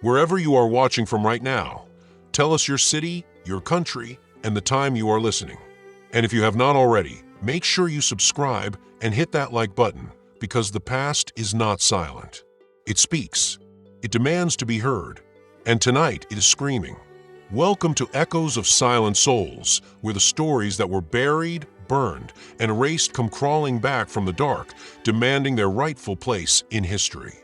Wherever you are watching from right now, tell us your city, your country, and the time you are listening. And if you have not already, make sure you subscribe and hit that like button, because the past is not silent. It speaks. It demands to be heard. And tonight it is screaming. Welcome to Echoes of Silent Souls, where the stories that were buried, burned, and erased come crawling back from the dark, demanding their rightful place in history.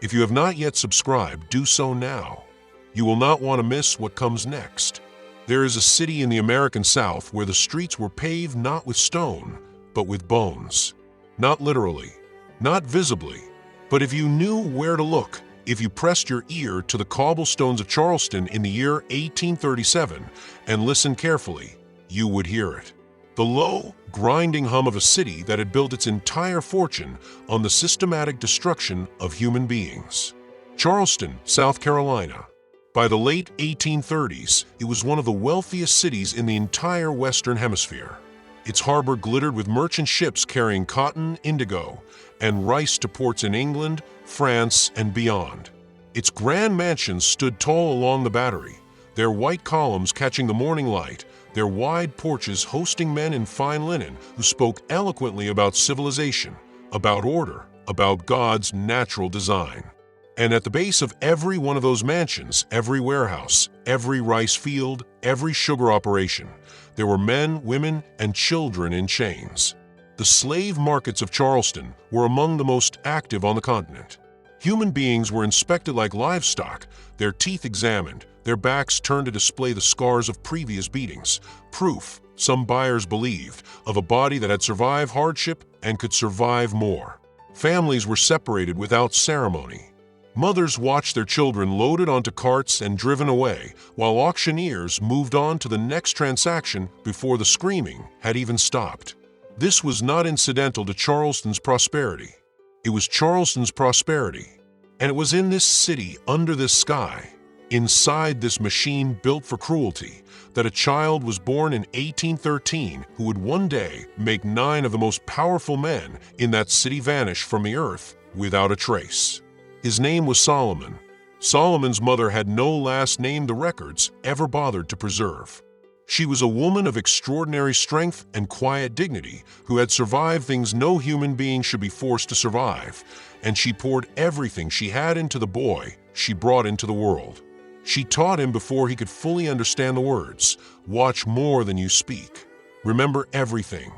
If you have not yet subscribed, do so now. You will not want to miss what comes next. There is a city in the American South where the streets were paved not with stone, but with bones. Not literally, not visibly, but if you knew where to look, if you pressed your ear to the cobblestones of Charleston in the year 1837 and listened carefully, you would hear it. The low, grinding hum of a city that had built its entire fortune on the systematic destruction of human beings. Charleston, South Carolina. By the late 1830s, it was one of the wealthiest cities in the entire Western Hemisphere. Its harbor glittered with merchant ships carrying cotton, indigo, and rice to ports in England, France, and beyond. Its grand mansions stood tall along the Battery, their white columns catching the morning light, their wide porches hosting men in fine linen who spoke eloquently about civilization, about order, about God's natural design. And at the base of every one of those mansions, every warehouse, every rice field, every sugar operation, there were men, women, and children in chains. The slave markets of Charleston were among the most active on the continent. Human beings were inspected like livestock, their teeth examined, their backs turned to display the scars of previous beatings, proof, some buyers believed, of a body that had survived hardship and could survive more. Families were separated without ceremony. Mothers watched their children loaded onto carts and driven away, while auctioneers moved on to the next transaction before the screaming had even stopped. This was not incidental to Charleston's prosperity. It was Charleston's prosperity. And it was in this city, under this sky, inside this machine built for cruelty, that a child was born in 1813 who would one day make 9 of the most powerful men in that city vanish from the earth without a trace. His name was Solomon. Solomon's mother had no last name the records ever bothered to preserve. She was a woman of extraordinary strength and quiet dignity who had survived things no human being should be forced to survive, and she poured everything she had into the boy she brought into the world. She taught him before he could fully understand the words, "Watch more than you speak. Remember everything.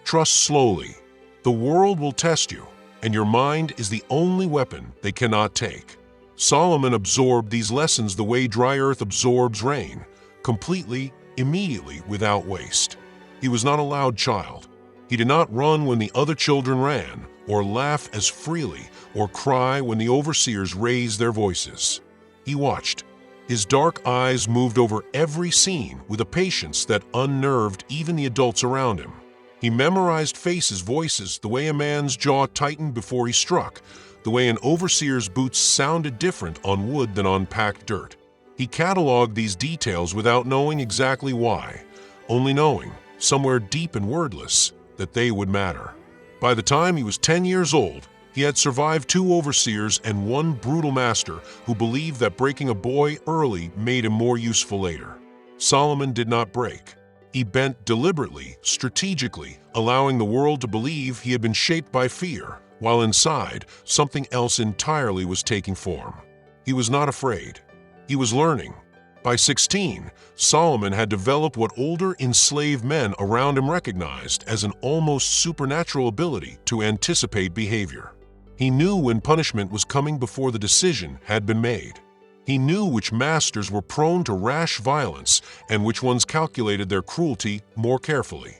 Trust slowly. The world will test you, and your mind is the only weapon they cannot take." Solomon absorbed these lessons the way dry earth absorbs rain, completely, immediately, without waste. He was not a loud child. He did not run when the other children ran, or laugh as freely, or cry when the overseers raised their voices. He watched. His dark eyes moved over every scene with a patience that unnerved even the adults around him. He memorized faces, voices, the way a man's jaw tightened before he struck, the way an overseer's boots sounded different on wood than on packed dirt. He cataloged these details without knowing exactly why, only knowing, somewhere deep and wordless, that they would matter. By the time he was 10 years old, he had survived 2 overseers and 1 brutal master who believed that breaking a boy early made him more useful later. Solomon did not break. He bent deliberately, strategically, allowing the world to believe he had been shaped by fear, while inside, something else entirely was taking form. He was not afraid. He was learning. By 16, Solomon had developed what older enslaved men around him recognized as an almost supernatural ability to anticipate behavior. He knew when punishment was coming before the decision had been made. He knew which masters were prone to rash violence and which ones calculated their cruelty more carefully.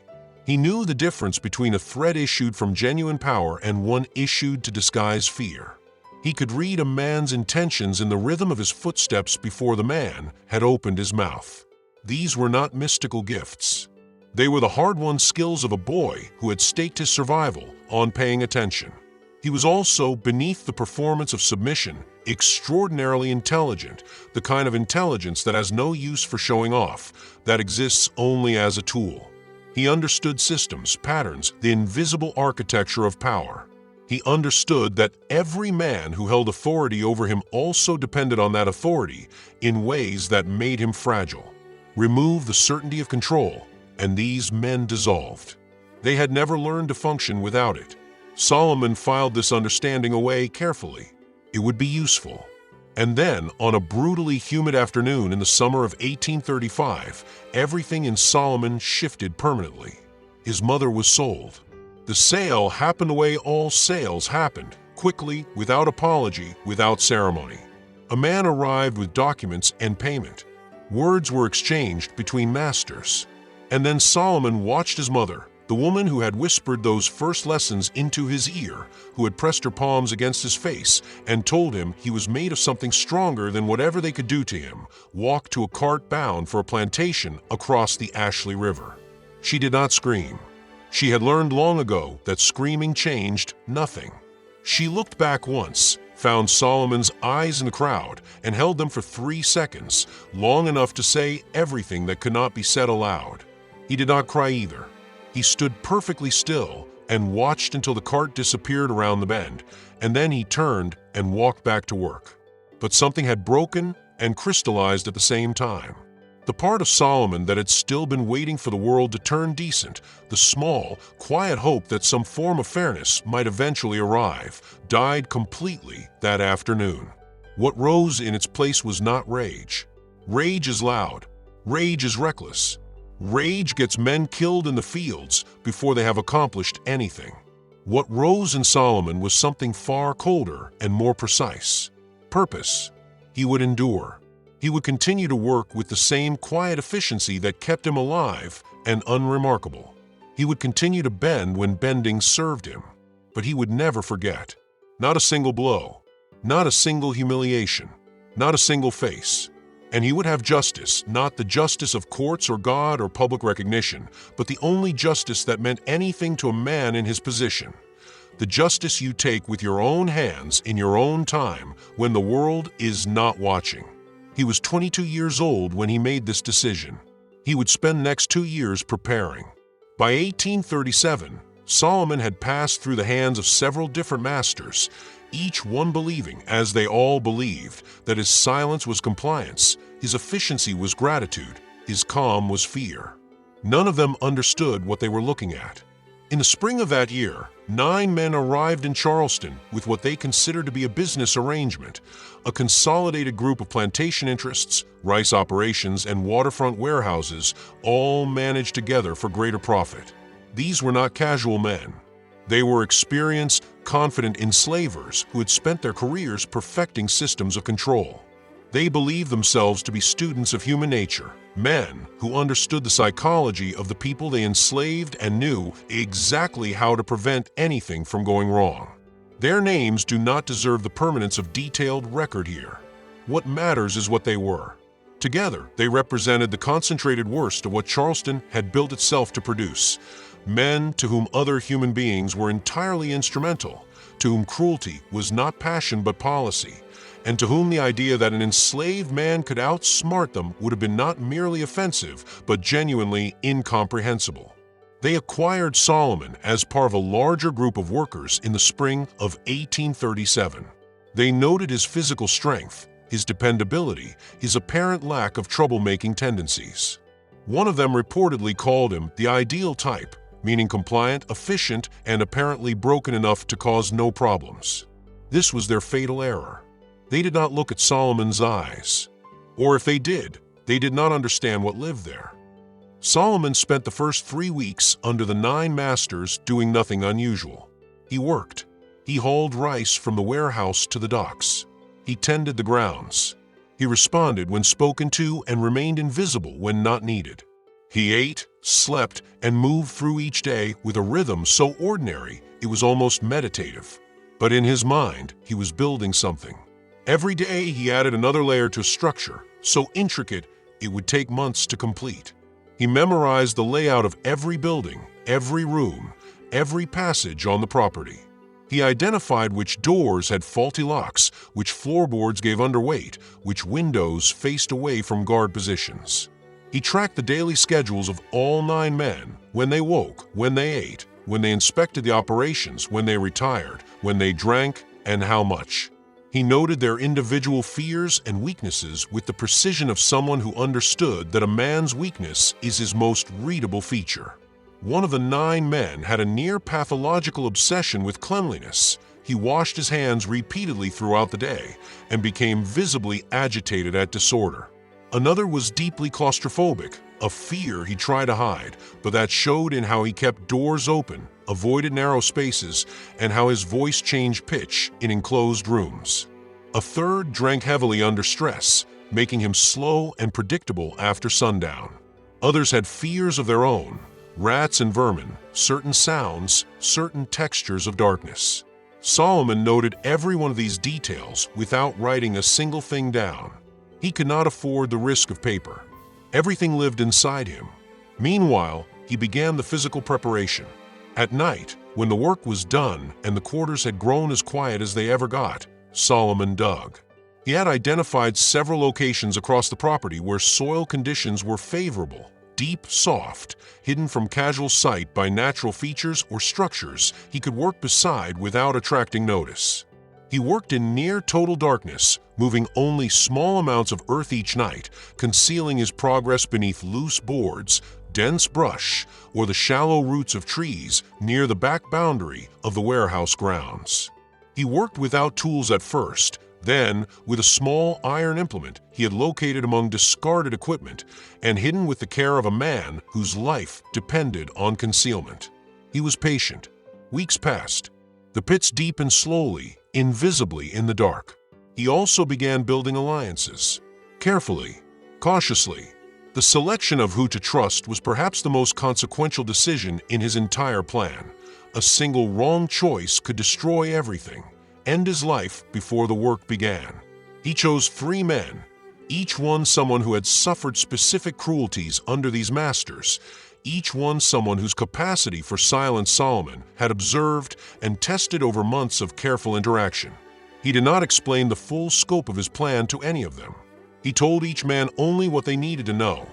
He knew the difference between a threat issued from genuine power and one issued to disguise fear. He could read a man's intentions in the rhythm of his footsteps before the man had opened his mouth. These were not mystical gifts. They were the hard-won skills of a boy who had staked his survival on paying attention. He was also, beneath the performance of submission, extraordinarily intelligent, the kind of intelligence that has no use for showing off, that exists only as a tool. He understood systems, patterns, the invisible architecture of power. He understood that every man who held authority over him also depended on that authority in ways that made him fragile. Remove the certainty of control, and these men dissolved. They had never learned to function without it. Solomon filed this understanding away carefully. It would be useful. And then, on a brutally humid afternoon in the summer of 1835, everything in Solomon shifted permanently. His mother was sold. The sale happened the way all sales happened, quickly, without apology, without ceremony. A man arrived with documents and payment. Words were exchanged between masters. And then Solomon watched his mother, the woman who had whispered those first lessons into his ear, who had pressed her palms against his face and told him he was made of something stronger than whatever they could do to him, walk to a cart bound for a plantation across the Ashley River. She did not scream. She had learned long ago that screaming changed nothing. She looked back once, found Solomon's eyes in the crowd, and held them for 3 seconds, long enough to say everything that could not be said aloud. He did not cry either. He stood perfectly still and watched until the cart disappeared around the bend, and then he turned and walked back to work. But something had broken and crystallized at the same time. The part of Solomon that had still been waiting for the world to turn decent, the small, quiet hope that some form of fairness might eventually arrive, died completely that afternoon. What rose in its place was not rage. Rage is loud. Rage is reckless. Rage gets men killed in the fields before they have accomplished anything. What rose in Solomon was something far colder and more precise. Purpose. He would endure. He would continue to work with the same quiet efficiency that kept him alive and unremarkable. He would continue to bend when bending served him. But he would never forget. Not a single blow. Not a single humiliation. Not a single face. And he would have justice, not the justice of courts or God or public recognition, but the only justice that meant anything to a man in his position. The justice you take with your own hands in your own time when the world is not watching. He was 22 years old when he made this decision. He would spend the next 2 years preparing. By 1837, Solomon had passed through the hands of several different masters, each one believing, as they all believed, that his silence was compliance, his efficiency was gratitude, his calm was fear. None of them understood what they were looking at. In the spring of that year, 9 men arrived in Charleston with what they considered to be a business arrangement, a consolidated group of plantation interests, rice operations, and waterfront warehouses, all managed together for greater profit. These were not casual men. They were experienced, confident enslavers who had spent their careers perfecting systems of control. They believed themselves to be students of human nature, men who understood the psychology of the people they enslaved and knew exactly how to prevent anything from going wrong. Their names do not deserve the permanence of detailed record here. What matters is what they were. Together, they represented the concentrated worst of what Charleston had built itself to produce. Men to whom other human beings were entirely instrumental, to whom cruelty was not passion but policy, and to whom the idea that an enslaved man could outsmart them would have been not merely offensive but genuinely incomprehensible. They acquired Solomon as part of a larger group of workers in the spring of 1837. They noted his physical strength, his dependability, his apparent lack of troublemaking tendencies. One of them reportedly called him the ideal type, meaning compliant, efficient, and apparently broken enough to cause no problems. This was their fatal error. They did not look at Solomon's eyes. Or if they did not understand what lived there. Solomon spent the first 3 weeks under the 9 masters doing nothing unusual. He worked. He hauled rice from the warehouse to the docks. He tended the grounds. He responded when spoken to and remained invisible when not needed. He ate, slept, and moved through each day with a rhythm so ordinary it was almost meditative. But in his mind, he was building something. Every day he added another layer to structure, so intricate it would take months to complete. He memorized the layout of every building, every room, every passage on the property. He identified which doors had faulty locks, which floorboards gave underweight, which windows faced away from guard positions. He tracked the daily schedules of all 9 men, when they woke, when they ate, when they inspected the operations, when they retired, when they drank, and how much. He noted their individual fears and weaknesses with the precision of someone who understood that a man's weakness is his most readable feature. One of the 9 men had a near-pathological obsession with cleanliness. He washed his hands repeatedly throughout the day and became visibly agitated at disorder. Another was deeply claustrophobic, a fear he tried to hide, but that showed in how he kept doors open, avoided narrow spaces, and how his voice changed pitch in enclosed rooms. A third drank heavily under stress, making him slow and predictable after sundown. Others had fears of their own, rats and vermin, certain sounds, certain textures of darkness. Solomon noted every one of these details without writing a single thing down. He could not afford the risk of paper. Everything lived inside him. Meanwhile, he began the physical preparation. At night, when the work was done and the quarters had grown as quiet as they ever got, Solomon dug. He had identified several locations across the property where soil conditions were favorable, deep, soft, hidden from casual sight by natural features or structures he could work beside without attracting notice. He worked in near total darkness, moving only small amounts of earth each night, concealing his progress beneath loose boards, dense brush, or the shallow roots of trees near the back boundary of the warehouse grounds. He worked without tools at first, then, with a small iron implement he had located among discarded equipment and hidden with the care of a man whose life depended on concealment. He was patient. Weeks passed. The pits deepened slowly, invisibly in the dark. He also began building alliances. Carefully, cautiously. The selection of who to trust was perhaps the most consequential decision in his entire plan. A single wrong choice could destroy everything, end his life before the work began. He chose 3 men, each one someone who had suffered specific cruelties under these masters, each one someone whose capacity for silence Solomon had observed and tested over months of careful interaction. He did not explain the full scope of his plan to any of them. He told each man only what they needed to know,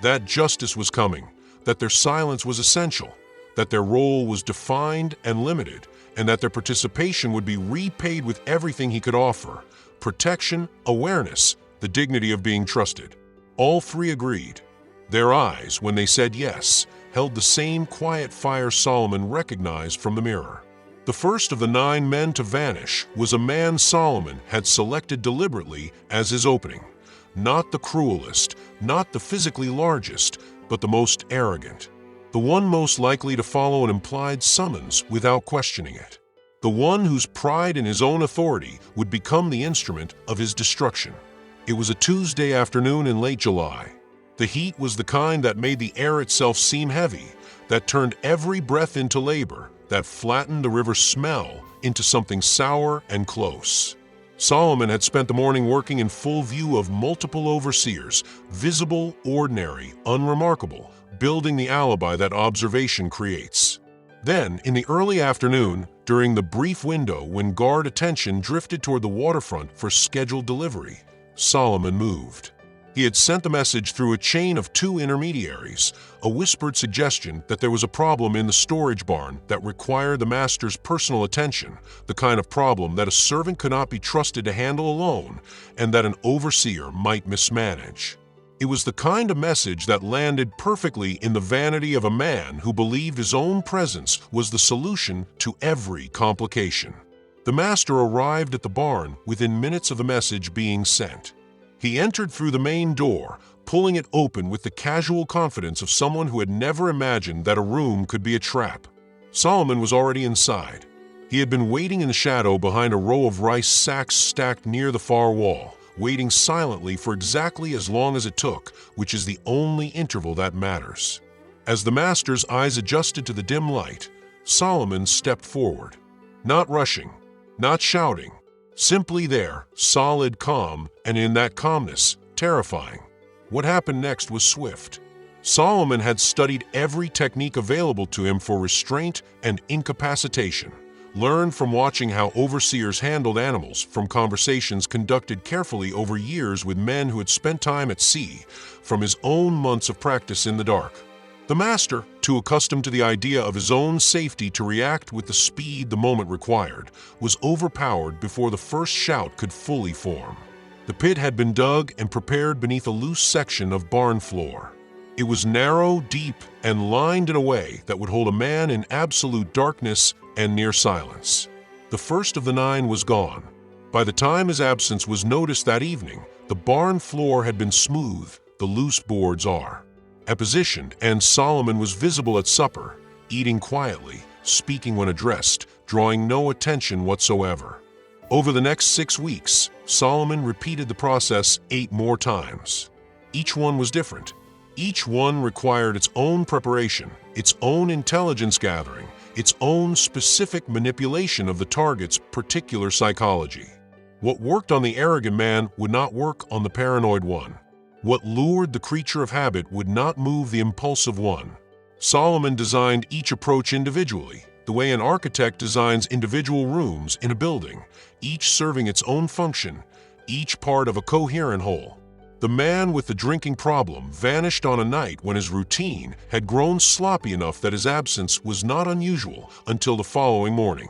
that justice was coming, that their silence was essential, that their role was defined and limited, and that their participation would be repaid with everything he could offer: protection, awareness, the dignity of being trusted. All 3 agreed. Their eyes, when they said yes, held the same quiet fire Solomon recognized from the mirror. The first of the 9 men to vanish was a man Solomon had selected deliberately as his opening. Not the cruelest, not the physically largest, but the most arrogant. The one most likely to follow an implied summons without questioning it. The one whose pride in his own authority would become the instrument of his destruction. It was a Tuesday afternoon in late July. The heat was the kind that made the air itself seem heavy, that turned every breath into labor, that flattened the river's smell into something sour and close. Solomon had spent the morning working in full view of multiple overseers, visible, ordinary, unremarkable, building the alibi that observation creates. Then, in the early afternoon, during the brief window when guard attention drifted toward the waterfront for scheduled delivery, Solomon moved. He had sent the message through a chain of 2 intermediaries, a whispered suggestion that there was a problem in the storage barn that required the master's personal attention, the kind of problem that a servant could not be trusted to handle alone, and that an overseer might mismanage. It was the kind of message that landed perfectly in the vanity of a man who believed his own presence was the solution to every complication. The master arrived at the barn within minutes of the message being sent. He entered through the main door, pulling it open with the casual confidence of someone who had never imagined that a room could be a trap. Solomon was already inside. He had been waiting in the shadow behind a row of rice sacks stacked near the far wall, waiting silently for exactly as long as it took, which is the only interval that matters. As the master's eyes adjusted to the dim light, Solomon stepped forward. Not rushing, not shouting, simply there, solid, calm, and in that calmness, terrifying. What happened next was swift. Solomon had studied every technique available to him for restraint and incapacitation, learned from watching how overseers handled animals, from conversations conducted carefully over years with men who had spent time at sea, from his own months of practice in the dark. The master, too accustomed to the idea of his own safety to react with the speed the moment required, was overpowered before the first shout could fully form. The pit had been dug and prepared beneath a loose section of barn floor. It was narrow, deep, and lined in a way that would hold a man in absolute darkness and near silence. The first of the 9 was gone. By the time his absence was noticed that evening, the barn floor had been smooth, the loose boards are. Positioned, and Solomon was visible at supper, eating quietly, speaking when addressed, drawing no attention whatsoever. Over the next 6 weeks, Solomon repeated the process 8 more times. Each one was different. Each one required its own preparation, its own intelligence gathering, its own specific manipulation of the target's particular psychology. What worked on the arrogant man would not work on the paranoid one. What lured the creature of habit would not move the impulsive one. Solomon designed each approach individually, the way an architect designs individual rooms in a building, each serving its own function, each part of a coherent whole. The man with the drinking problem vanished on a night when his routine had grown sloppy enough that his absence was not unusual until the following morning.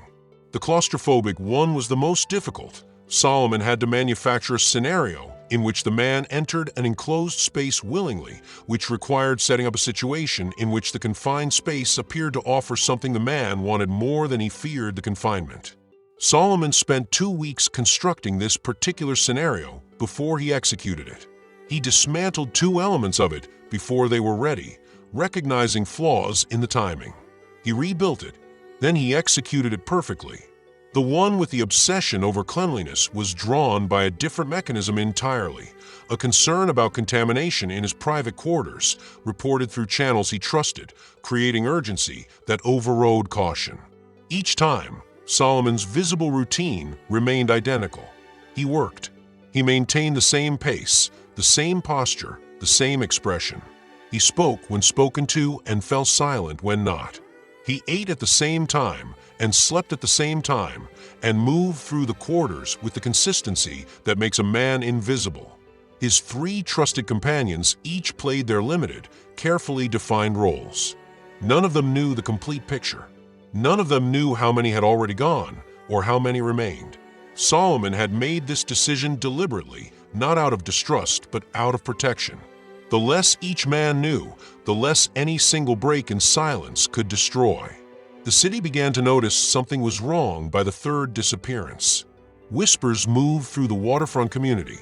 The claustrophobic one was the most difficult. Solomon had to manufacture a scenario in which the man entered an enclosed space willingly, which required setting up a situation in which the confined space appeared to offer something the man wanted more than he feared the confinement. Solomon spent 2 weeks constructing this particular scenario before he executed it. He dismantled 2 elements of it before they were ready, recognizing flaws in the timing. He rebuilt it, then he executed it perfectly. The one with the obsession over cleanliness was drawn by a different mechanism entirely, a concern about contamination in his private quarters, reported through channels he trusted, creating urgency that overrode caution. Each time, Solomon's visible routine remained identical. He worked. He maintained the same pace, the same posture, the same expression. He spoke when spoken to and fell silent when not. He ate at the same time and slept at the same time and moved through the quarters with the consistency that makes a man invisible. His 3 trusted companions each played their limited, carefully defined roles. None of them knew the complete picture. None of them knew how many had already gone or how many remained. Solomon had made this decision deliberately, not out of distrust but out of protection. The less each man knew, the less any single break in silence could destroy. The city began to notice something was wrong by the 3rd disappearance. Whispers moved through the waterfront community.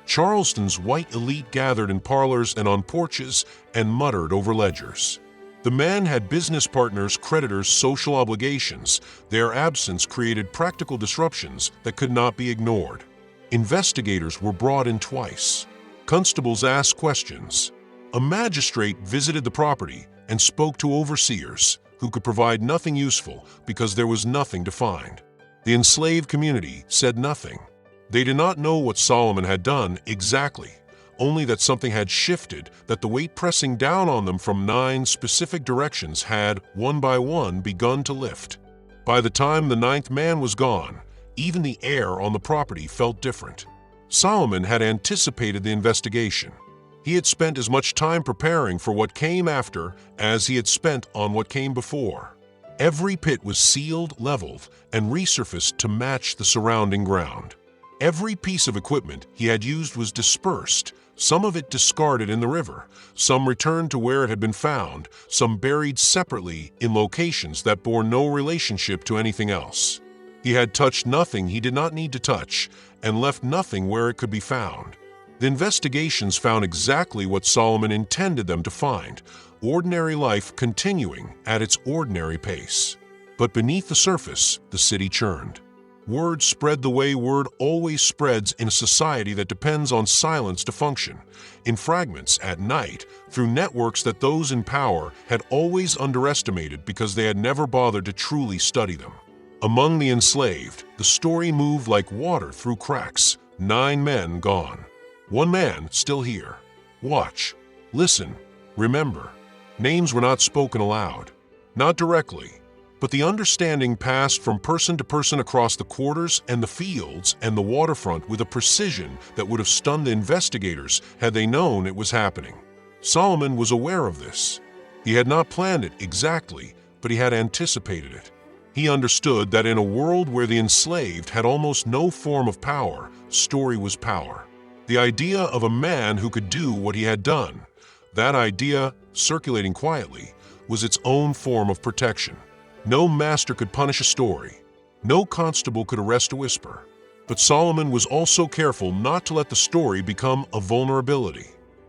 Charleston's white elite gathered in parlors and on porches and muttered over ledgers. The men had business partners, creditors, social obligations. Their absence created practical disruptions that could not be ignored. Investigators were brought in twice. Constables asked questions. A magistrate visited the property and spoke to overseers who could provide nothing useful because there was nothing to find. The enslaved community said nothing. They did not know what Solomon had done exactly, only that something had shifted, that the weight pressing down on them from 9 specific directions had, one by one, begun to lift. By the time the 9th man was gone, even the air on the property felt different. Solomon had anticipated the investigation. He had spent as much time preparing for what came after as he had spent on what came before. Every pit was sealed, leveled, and resurfaced to match the surrounding ground. Every piece of equipment he had used was dispersed, some of it discarded in the river, some returned to where it had been found, some buried separately in locations that bore no relationship to anything else. He had touched nothing he did not need to touch and left nothing where it could be found. The investigations found exactly what Solomon intended them to find, ordinary life continuing at its ordinary pace. But beneath the surface, the city churned. Word spread the way word always spreads in a society that depends on silence to function, in fragments at night, through networks that those in power had always underestimated because they had never bothered to truly study them. Among the enslaved, the story moved like water through cracks. 9 men gone. 1 man still here. Watch, listen, remember. Names were not spoken aloud, not directly, but the understanding passed from person to person across the quarters and the fields and the waterfront with a precision that would have stunned the investigators had they known it was happening. Solomon was aware of this. He had not planned it exactly, but he had anticipated it. He understood that in a world where the enslaved had almost no form of power, story was power. The idea of a man who could do what he had done, that idea, circulating quietly, was its own form of protection. No master could punish a story. No constable could arrest a whisper. But Solomon was also careful not to let the story become a vulnerability.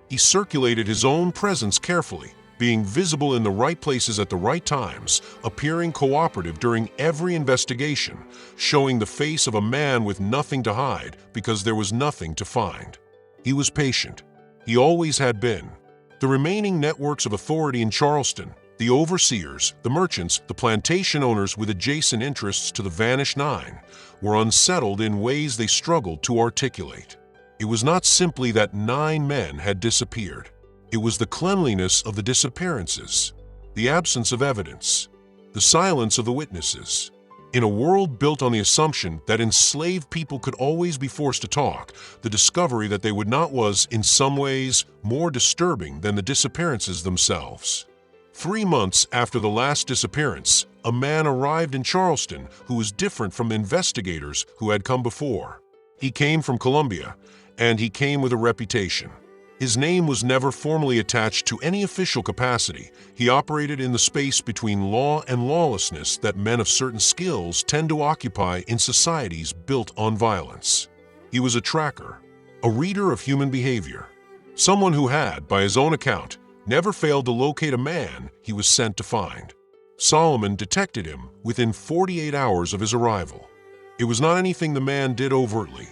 He circulated his own presence carefully, being visible in the right places at the right times, appearing cooperative during every investigation, showing the face of a man with nothing to hide because there was nothing to find. He was patient. He always had been. The remaining networks of authority in Charleston, the overseers, the merchants, the plantation owners with adjacent interests to the Vanish Nine, were unsettled in ways they struggled to articulate. It was not simply that 9 men had disappeared. It was the cleanliness of the disappearances, the absence of evidence, the silence of the witnesses. In a world built on the assumption that enslaved people could always be forced to talk, the discovery that they would not was, in some ways, more disturbing than the disappearances themselves. 3 months after the last disappearance, a man arrived in Charleston who was different from the investigators who had come before. He came from Columbia, and he came with a reputation. His name was never formally attached to any official capacity. He operated in the space between law and lawlessness that men of certain skills tend to occupy in societies built on violence. He was a tracker, a reader of human behavior, someone who had, by his own account, never failed to locate a man he was sent to find. Solomon detected him within 48 hours of his arrival. It was not anything the man did overtly.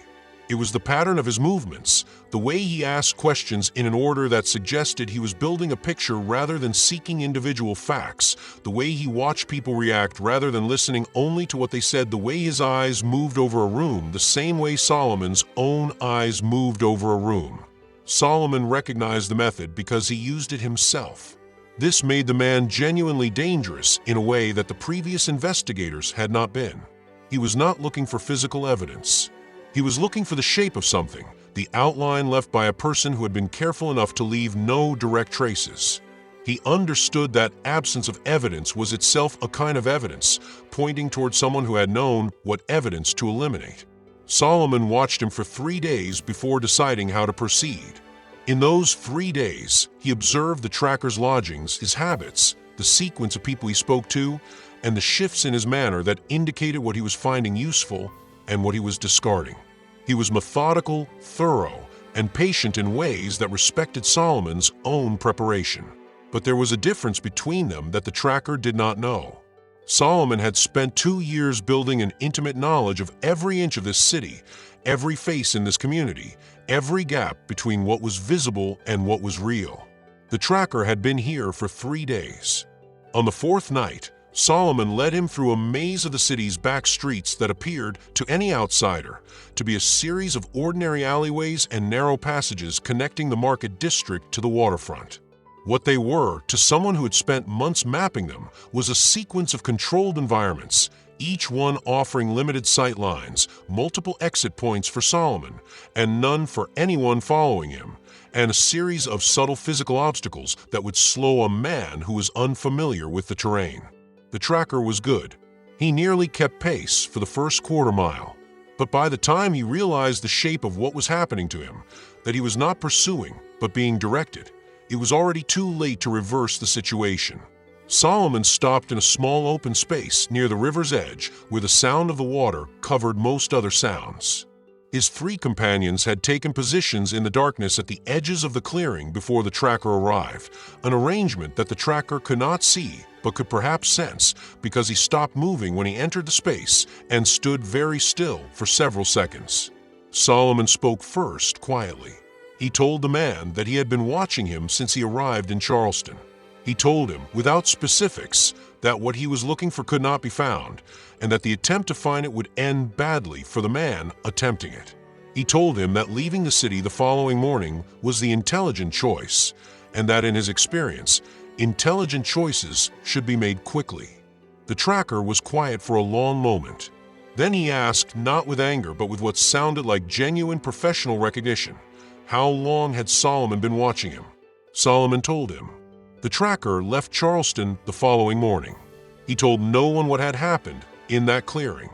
It was the pattern of his movements, the way he asked questions in an order that suggested he was building a picture rather than seeking individual facts, the way he watched people react rather than listening only to what they said, the way his eyes moved over a room, the same way Solomon's own eyes moved over a room. Solomon recognized the method because he used it himself. This made the man genuinely dangerous in a way that the previous investigators had not been. He was not looking for physical evidence. He was looking for the shape of something, the outline left by a person who had been careful enough to leave no direct traces. He understood that absence of evidence was itself a kind of evidence, pointing toward someone who had known what evidence to eliminate. Solomon watched him for 3 days before deciding how to proceed. In those 3 days, he observed the tracker's lodgings, his habits, the sequence of people he spoke to, and the shifts in his manner that indicated what he was finding useful and what he was discarding. He was methodical, thorough, and patient in ways that respected Solomon's own preparation. But there was a difference between them that the tracker did not know. Solomon had spent 2 years building an intimate knowledge of every inch of this city, every face in this community, every gap between what was visible and what was real. The tracker had been here for 3 days. On the 4th night, Solomon led him through a maze of the city's back streets that appeared, to any outsider, to be a series of ordinary alleyways and narrow passages connecting the market district to the waterfront. What they were, to someone who had spent months mapping them, was a sequence of controlled environments, each one offering limited sight lines, multiple exit points for Solomon, and none for anyone following him, and a series of subtle physical obstacles that would slow a man who was unfamiliar with the terrain. The tracker was good. He nearly kept pace for the first quarter mile. But by the time he realized the shape of what was happening to him, that he was not pursuing, but being directed, it was already too late to reverse the situation. Solomon stopped in a small open space near the river's edge where the sound of the water covered most other sounds. His 3 companions had taken positions in the darkness at the edges of the clearing before the tracker arrived, an arrangement that the tracker could not see but could perhaps sense because he stopped moving when he entered the space and stood very still for several seconds. Solomon spoke first, quietly. He told the man that he had been watching him since he arrived in Charleston. He told him, without specifics, that what he was looking for could not be found, and that the attempt to find it would end badly for the man attempting it. He told him that leaving the city the following morning was the intelligent choice, and that in his experience, intelligent choices should be made quickly. The tracker was quiet for a long moment. Then he asked, not with anger but with what sounded like genuine professional recognition, how long had Solomon been watching him? Solomon told him. The tracker left Charleston the following morning. He told no one what had happened in that clearing.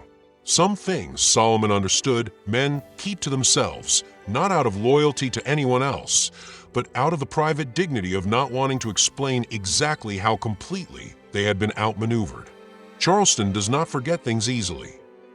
Some things, Solomon understood, men keep to themselves, not out of loyalty to anyone else, but out of the private dignity of not wanting to explain exactly how completely they had been outmaneuvered. Charleston does not forget things easily.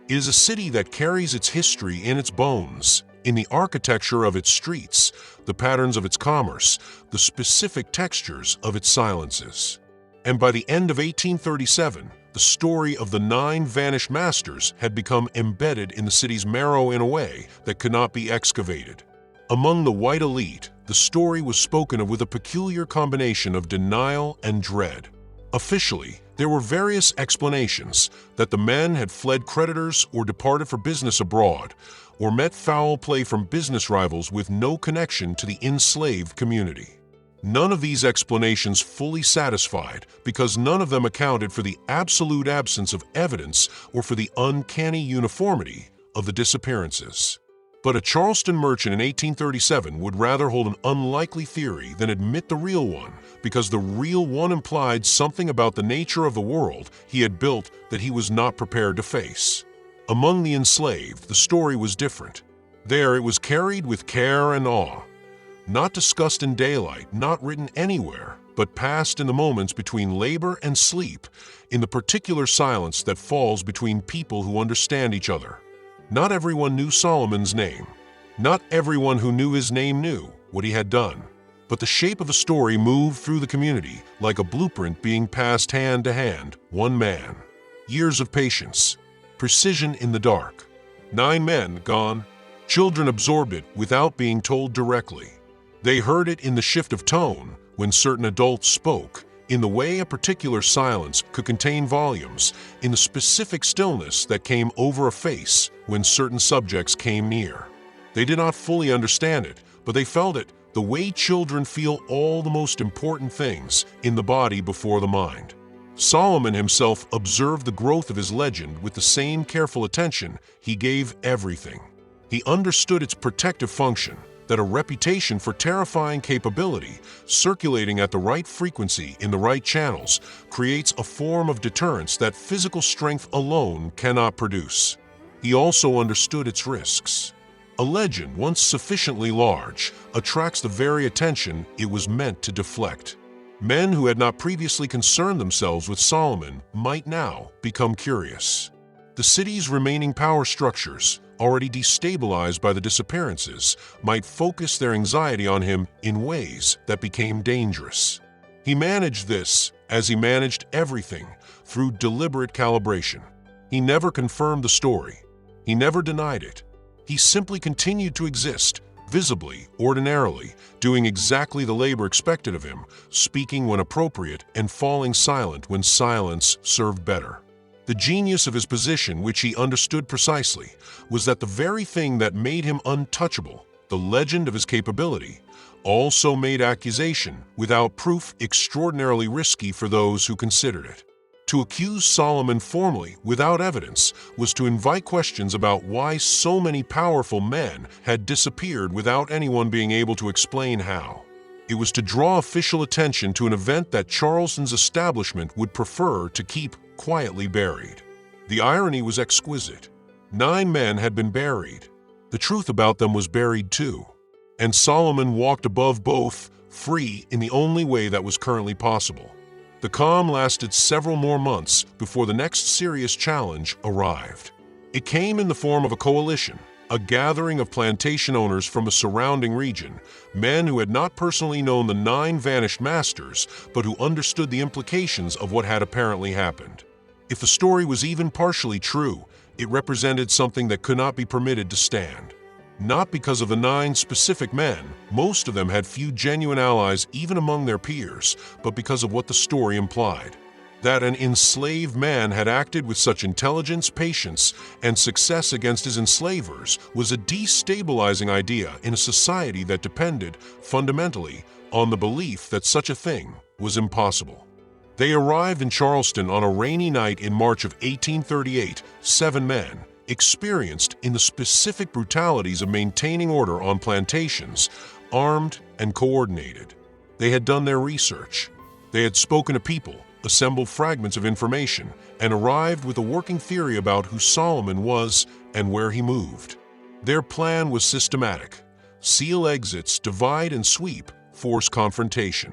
It is a city that carries its history in its bones, in the architecture of its streets, the patterns of its commerce, the specific textures of its silences. And by the end of 1837, the story of the 9 vanished masters had become embedded in the city's marrow in a way that could not be excavated. Among the white elite, the story was spoken of with a peculiar combination of denial and dread. Officially, there were various explanations that the men had fled creditors or departed for business abroad, or met foul play from business rivals with no connection to the enslaved community. None of these explanations fully satisfied because none of them accounted for the absolute absence of evidence or for the uncanny uniformity of the disappearances. But a Charleston merchant in 1837 would rather hold an unlikely theory than admit the real one, because the real one implied something about the nature of the world he had built that he was not prepared to face. Among the enslaved, the story was different. There it was carried with care and awe. Not discussed in daylight, not written anywhere, but passed in the moments between labor and sleep, in the particular silence that falls between people who understand each other. Not everyone knew Solomon's name. Not everyone who knew his name knew what he had done. But the shape of the story moved through the community like a blueprint being passed hand to hand, one man. Years of patience, precision in the dark. 9 men gone. Children absorbed it without being told directly. They heard it in the shift of tone when certain adults spoke, in the way a particular silence could contain volumes, in the specific stillness that came over a face when certain subjects came near. They did not fully understand it, but they felt it the way children feel all the most important things in the body before the mind. Solomon himself observed the growth of his legend with the same careful attention he gave everything. He understood its protective function, that a reputation for terrifying capability, circulating at the right frequency in the right channels, creates a form of deterrence that physical strength alone cannot produce. He also understood its risks. A legend, once sufficiently large, attracts the very attention it was meant to deflect. Men who had not previously concerned themselves with Solomon might now become curious. The city's remaining power structures, already destabilized by the disappearances, might focus their anxiety on him in ways that became dangerous. He managed this, as he managed everything, through deliberate calibration. He never confirmed the story. He never denied it. He simply continued to exist, visibly, ordinarily, doing exactly the labor expected of him, speaking when appropriate and falling silent when silence served better. The genius of his position, which he understood precisely, was that the very thing that made him untouchable, the legend of his capability, also made accusation without proof extraordinarily risky for those who considered it. To accuse Solomon formally, without evidence, was to invite questions about why so many powerful men had disappeared without anyone being able to explain how. It was to draw official attention to an event that Charleston's establishment would prefer to keep quietly buried. The irony was exquisite. 9 men had been buried. The truth about them was buried too. And Solomon walked above both, free in the only way that was currently possible. The calm lasted several more months before the next serious challenge arrived. It came in the form of a coalition, a gathering of plantation owners from a surrounding region, men who had not personally known the 9 vanished masters, but who understood the implications of what had apparently happened. If the story was even partially true, it represented something that could not be permitted to stand. Not because of the 9 specific men, most of them had few genuine allies even among their peers, but because of what the story implied. That an enslaved man had acted with such intelligence, patience, and success against his enslavers was a destabilizing idea in a society that depended, fundamentally, on the belief that such a thing was impossible. They arrived in Charleston on a rainy night in March of 1838, 7 men, experienced in the specific brutalities of maintaining order on plantations, armed and coordinated. They had done their research. They had spoken to people, assembled fragments of information, and arrived with a working theory about who Solomon was and where he moved. Their plan was systematic: seal exits, divide and sweep, force confrontation.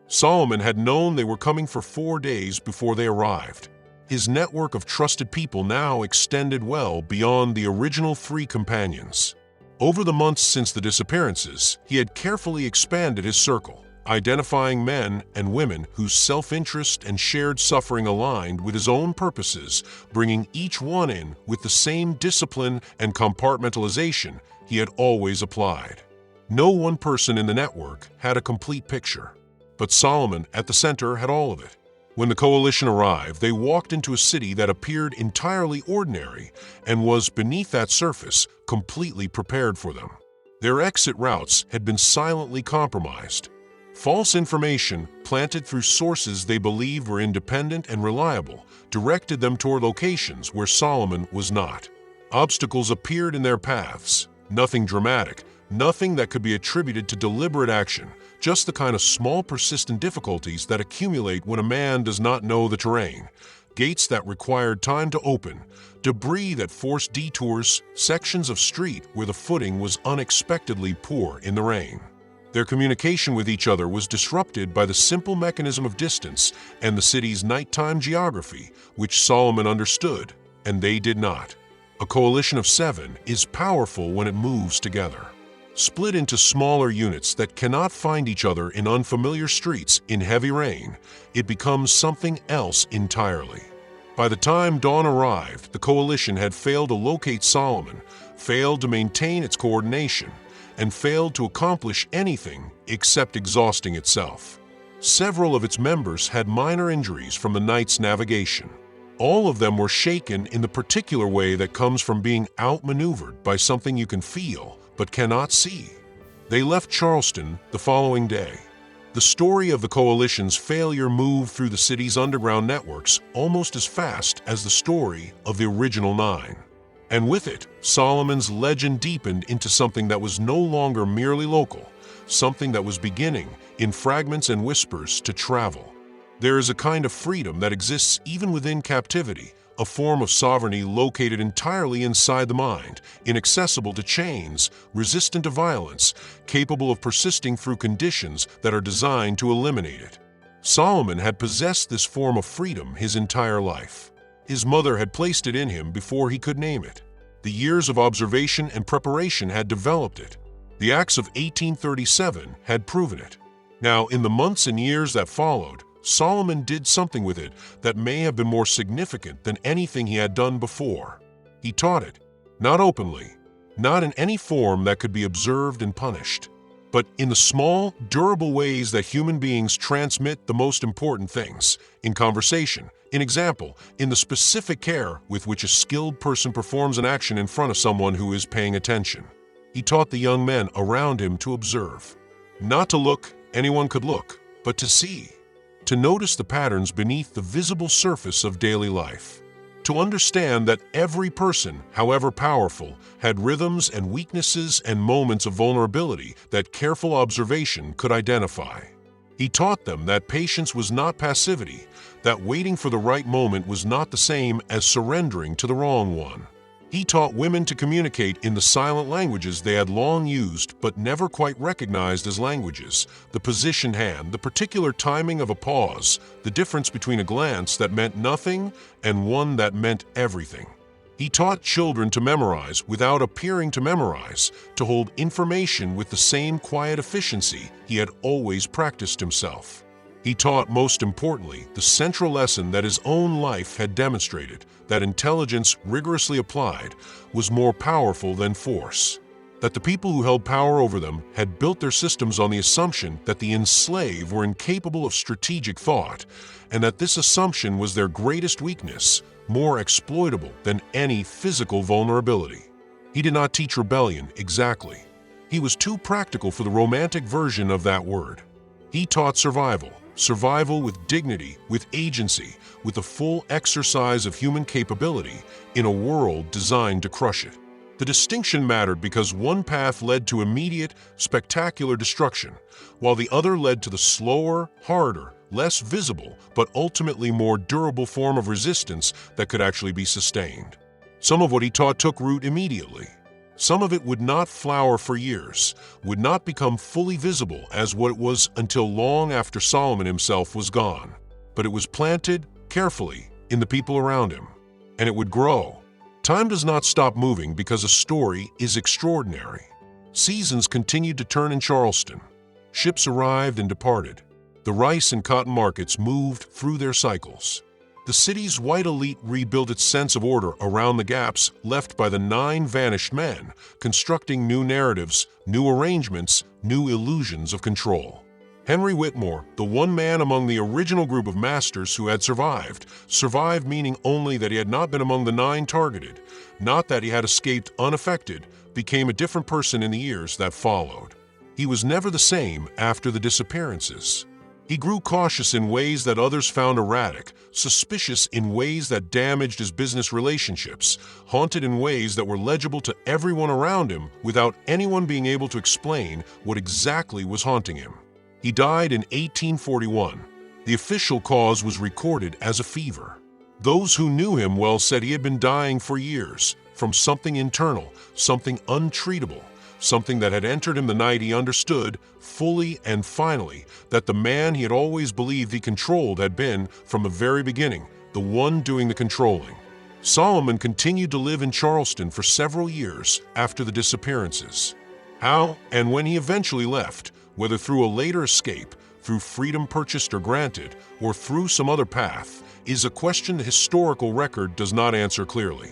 Solomon had known they were coming for 4 days before they arrived. His network of trusted people now extended well beyond the original 3 companions. Over the months since the disappearances, he had carefully expanded his circle, identifying men and women whose self-interest and shared suffering aligned with his own purposes, bringing each one in with the same discipline and compartmentalization he had always applied. No one person in the network had a complete picture, but Solomon at the center had all of it. When the coalition arrived, they walked into a city that appeared entirely ordinary and was, beneath that surface, completely prepared for them. Their exit routes had been silently compromised. False information, planted through sources they believed were independent and reliable, directed them toward locations where Solomon was not. Obstacles appeared in their paths, nothing dramatic, nothing that could be attributed to deliberate action, just the kind of small persistent difficulties that accumulate when a man does not know the terrain. Gates that required time to open, debris that forced detours, sections of street where the footing was unexpectedly poor in the rain. Their communication with each other was disrupted by the simple mechanism of distance and the city's nighttime geography, which Solomon understood, and they did not. A coalition of 7 is powerful when it moves together. Split into smaller units that cannot find each other in unfamiliar streets in heavy rain, it becomes something else entirely. By the time dawn arrived, the coalition had failed to locate Solomon, failed to maintain its coordination, and failed to accomplish anything except exhausting itself. Several of its members had minor injuries from the night's navigation. All of them were shaken in the particular way that comes from being outmaneuvered by something you can feel but cannot see. They left Charleston the following day. The story of the coalition's failure moved through the city's underground networks almost as fast as the story of the original 9. And with it, Solomon's legend deepened into something that was no longer merely local, something that was beginning, in fragments and whispers, to travel. There is a kind of freedom that exists even within captivity, a form of sovereignty located entirely inside the mind, inaccessible to chains, resistant to violence, capable of persisting through conditions that are designed to eliminate it. Solomon had possessed this form of freedom his entire life. His mother had placed it in him before he could name it. The years of observation and preparation had developed it. The acts of 1837 had proven it. Now, in the months and years that followed, Solomon did something with it that may have been more significant than anything he had done before. He taught it, not openly, not in any form that could be observed and punished, but in the small, durable ways that human beings transmit the most important things, in conversation, in example, in the specific care with which a skilled person performs an action in front of someone who is paying attention. He taught the young men around him to observe. Not to look, anyone could look, but to see. To notice the patterns beneath the visible surface of daily life. To understand that every person, however powerful, had rhythms and weaknesses and moments of vulnerability that careful observation could identify. He taught them that patience was not passivity, that waiting for the right moment was not the same as surrendering to the wrong one. He taught women to communicate in the silent languages they had long used but never quite recognized as languages, the positioned hand, the particular timing of a pause, the difference between a glance that meant nothing and one that meant everything. He taught children to memorize without appearing to memorize, to hold information with the same quiet efficiency he had always practiced himself. He taught, most importantly, the central lesson that his own life had demonstrated, that intelligence rigorously applied was more powerful than force. That the people who held power over them had built their systems on the assumption that the enslaved were incapable of strategic thought, and that this assumption was their greatest weakness, more exploitable than any physical vulnerability. He did not teach rebellion exactly. He was too practical for the romantic version of that word. He taught survival. Survival with dignity, with agency, with the full exercise of human capability in a world designed to crush it. The distinction mattered because one path led to immediate, spectacular destruction, while the other led to the slower, harder, less visible, but ultimately more durable form of resistance that could actually be sustained. Some of what he taught took root immediately. Some of it would not flower for years, would not become fully visible as what it was until long after Solomon himself was gone. But it was planted carefully in the people around him, and it would grow. Time does not stop moving because a story is extraordinary. Seasons continued to turn in Charleston. Ships arrived and departed. The rice and cotton markets moved through their cycles. The city's white elite rebuilt its sense of order around the gaps left by the 9 vanished men, constructing new narratives, new arrangements, new illusions of control. Henry Whitmore, the one man among the original group of masters who had survived meaning only that he had not been among the 9 targeted, not that he had escaped unaffected, became a different person in the years that followed. He was never the same after the disappearances. He grew cautious in ways that others found erratic, suspicious in ways that damaged his business relationships, haunted in ways that were legible to everyone around him without anyone being able to explain what exactly was haunting him. He died in 1841. The official cause was recorded as a fever. Those who knew him well said he had been dying for years, from something internal, something untreatable, something that had entered him the night he understood, fully and finally, that the man he had always believed he controlled had been, from the very beginning, the one doing the controlling. Solomon continued to live in Charleston for several years after the disappearances. How and when he eventually left, whether through a later escape, through freedom purchased or granted, or through some other path, is a question the historical record does not answer clearly.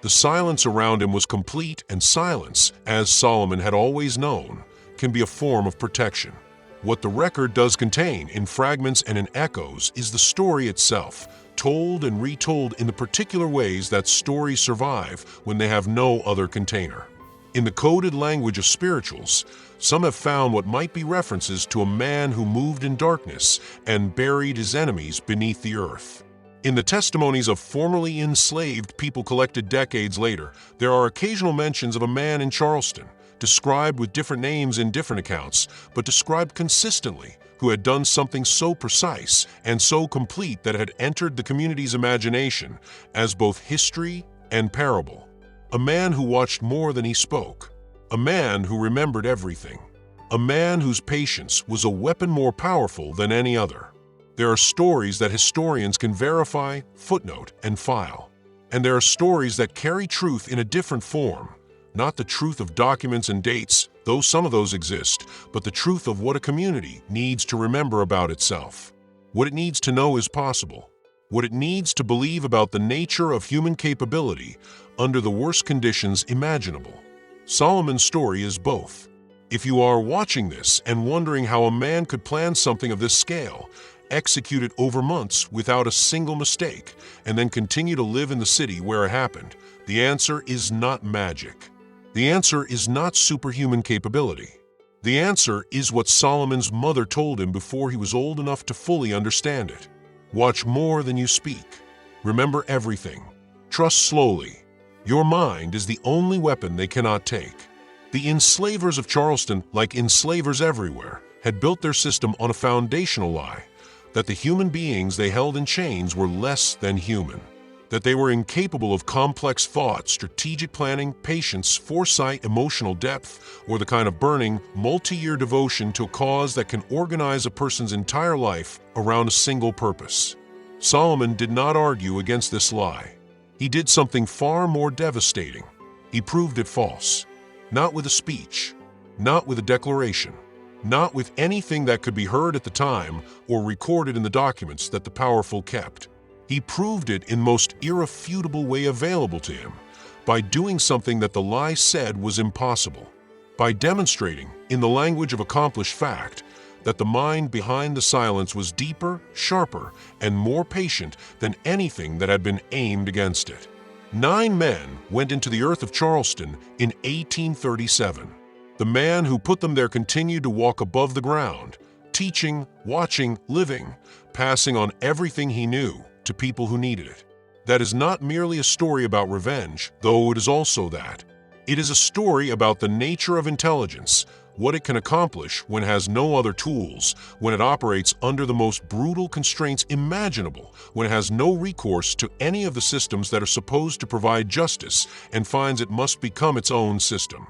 The silence around him was complete, and silence, as Solomon had always known, can be a form of protection. What the record does contain, in fragments and in echoes, is the story itself, told and retold in the particular ways that stories survive when they have no other container. In the coded language of spirituals, some have found what might be references to a man who moved in darkness and buried his enemies beneath the earth. In the testimonies of formerly enslaved people collected decades later, there are occasional mentions of a man in Charleston, described with different names in different accounts, but described consistently, who had done something so precise and so complete that it had entered the community's imagination as both history and parable. A man who watched more than he spoke. A man who remembered everything. A man whose patience was a weapon more powerful than any other. There are stories that historians can verify, footnote, and file. And there are stories that carry truth in a different form. Not the truth of documents and dates, though some of those exist, but the truth of what a community needs to remember about itself. What it needs to know is possible. What it needs to believe about the nature of human capability under the worst conditions imaginable. Solomon's story is both. If you are watching this and wondering how a man could plan something of this scale, execute it over months without a single mistake, and then continue to live in the city where it happened, the answer is not magic. The answer is not superhuman capability. The answer is what Solomon's mother told him before he was old enough to fully understand it. Watch more than you speak. Remember everything. Trust slowly. Your mind is the only weapon they cannot take. The enslavers of Charleston, like enslavers everywhere, had built their system on a foundational lie, that the human beings they held in chains were less than human, that they were incapable of complex thought, strategic planning, patience, foresight, emotional depth, or the kind of burning, multi-year devotion to a cause that can organize a person's entire life around a single purpose. Solomon did not argue against this lie. He did something far more devastating. He proved it false. Not with a speech, not with a declaration, not with anything that could be heard at the time or recorded in the documents that the powerful kept. He proved it in most irrefutable way available to him, by doing something that the lie said was impossible, by demonstrating, in the language of accomplished fact, that the mind behind the silence was deeper, sharper, and more patient than anything that had been aimed against it. 9 men went into the earth of Charleston in 1837. The man who put them there continued to walk above the ground, teaching, watching, living, passing on everything he knew to people who needed it. That is not merely a story about revenge, though it is also that. It is a story about the nature of intelligence, what it can accomplish when it has no other tools, when it operates under the most brutal constraints imaginable, when it has no recourse to any of the systems that are supposed to provide justice and finds it must become its own system.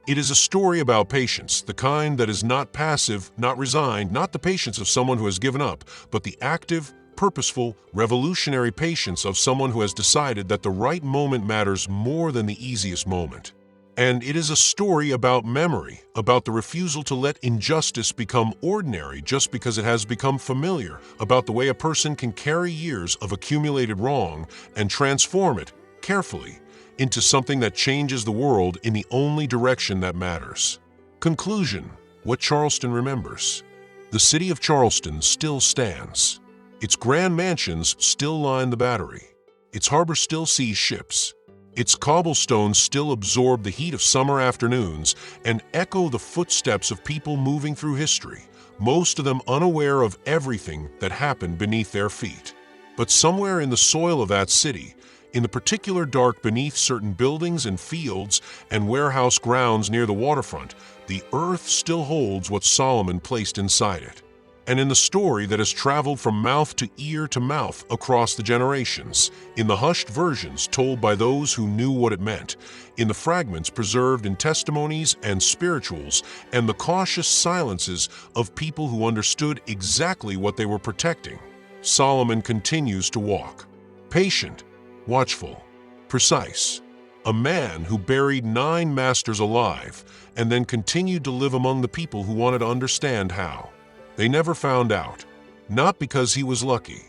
It is a story about patience, the kind that is not passive, not resigned, not the patience of someone who has given up, but the active, purposeful, revolutionary patience of someone who has decided that the right moment matters more than the easiest moment. And it is a story about memory, about the refusal to let injustice become ordinary just because it has become familiar, about the way a person can carry years of accumulated wrong and transform it, carefully, into something that changes the world in the only direction that matters. Conclusion: what Charleston remembers. The city of Charleston still stands. Its grand mansions still line the Battery. Its harbor still sees ships. Its cobblestones still absorb the heat of summer afternoons and echo the footsteps of people moving through history, most of them unaware of everything that happened beneath their feet. But somewhere in the soil of that city, in the particular dark beneath certain buildings and fields and warehouse grounds near the waterfront, the earth still holds what Solomon placed inside it. And in the story that has traveled from mouth to ear to mouth across the generations, in the hushed versions told by those who knew what it meant, in the fragments preserved in testimonies and spirituals, and the cautious silences of people who understood exactly what they were protecting, Solomon continues to walk. Patient, watchful, precise. A man who buried 9 masters alive and then continued to live among the people who wanted to understand how. They never found out, not because he was lucky,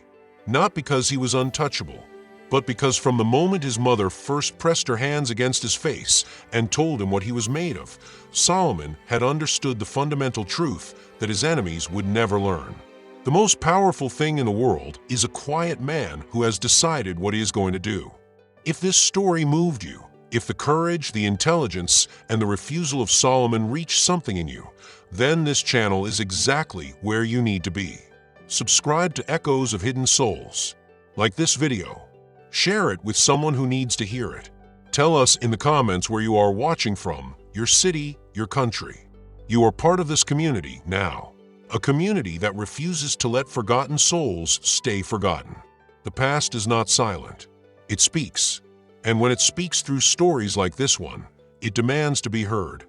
not because he was untouchable, but because from the moment his mother first pressed her hands against his face and told him what he was made of, Solomon had understood the fundamental truth that his enemies would never learn. The most powerful thing in the world is a quiet man who has decided what he is going to do. If this story moved you, if the courage, the intelligence, and the refusal of Solomon reached something in you, then this channel is exactly where you need to be. Subscribe to Echoes of Hidden Souls. Like this video. Share it with someone who needs to hear it. Tell us in the comments where you are watching from, your city, your country. You are part of this community now. A community that refuses to let forgotten souls stay forgotten. The past is not silent. It speaks. And when it speaks through stories like this one, it demands to be heard.